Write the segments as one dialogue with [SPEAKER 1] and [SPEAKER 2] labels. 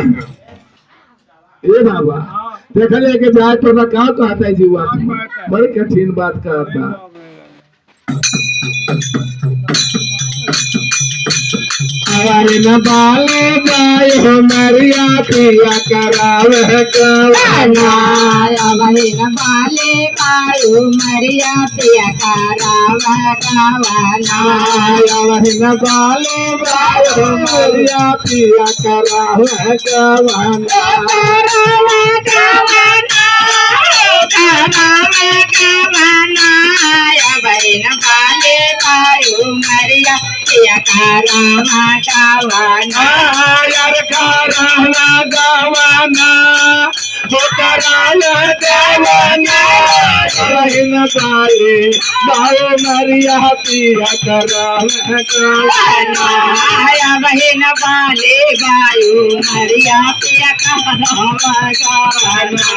[SPEAKER 1] ए बाबा देख ले के जाए तो ना का कहता है जीवा बड़ी कठिन बात कहता। अरे न बाले बाय हो मरिया पिया करावे कवाना।
[SPEAKER 2] अरे न बाले बायो मरिया पिया करावे कवाना।
[SPEAKER 1] अरे न बाले बाय हो मरिया पिया करावे कवाना।
[SPEAKER 2] बहन बाले बायो मरिया पिया करावा गवाना।
[SPEAKER 1] यार करावा गवाना हो करावा गवाना। बहन बाले बायो मरिया पिया करावा गवाना।
[SPEAKER 2] बहन बाले बायो मरिया पिया करावा गवाना।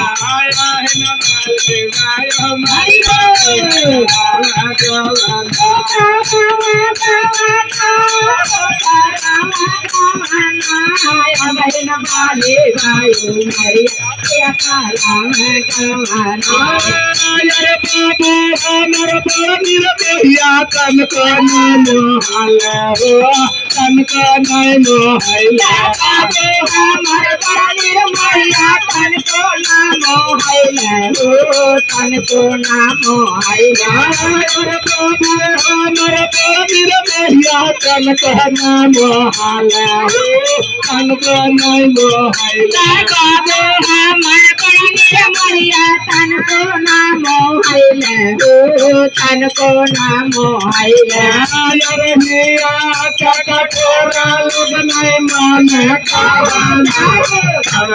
[SPEAKER 2] बहन बाले बायो मरिया पिया करावा गवाना।
[SPEAKER 1] बाबू हमर बड़ीर बेहिया तन को नाम हाले हो तन को नाम हाले।
[SPEAKER 2] बाबू हमर बड़ीर मैया तन को नाम हाले हो तन को नाम हाले।
[SPEAKER 1] बाबू हमर बड़ीर बेहिया तन को नाम हाले हो तन को नाम हाले।
[SPEAKER 2] बाबू हमर बड़ीर मैया तन को नाम हाले हो तन को नाम हाले।
[SPEAKER 1] अरे हिया काका तोरा लोग नहीं माने कावाना।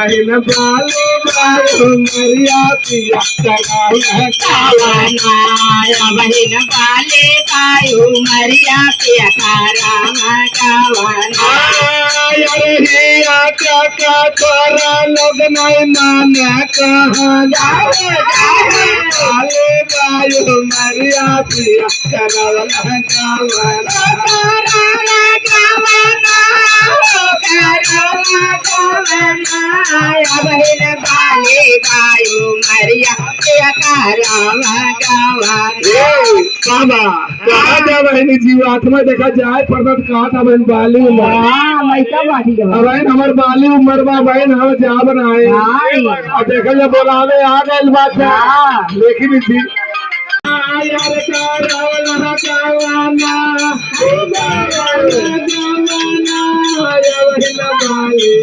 [SPEAKER 1] अरे न बाले बायो मरिया पिया करावे
[SPEAKER 2] कावाना। बहन बाले बायो मरिया पिया करावा गवाना।
[SPEAKER 1] अरे हिया काका तोरा लोग नहीं माने कहाना। बाले बायो मरिया पिया करावे गवाना।
[SPEAKER 2] बहन बाले बायो मरिया पिया करावा गवाना।
[SPEAKER 1] बाबा कहा था बहन जीवात्मा देखा जाए पर्वत कहा था बहन बाली उमर बहन हमार बाली उमर बा बहन हम जा बनाए और देखा जब बोलावे आ गए बात लेकिन यार करावला गवाना गवाना बहन बाली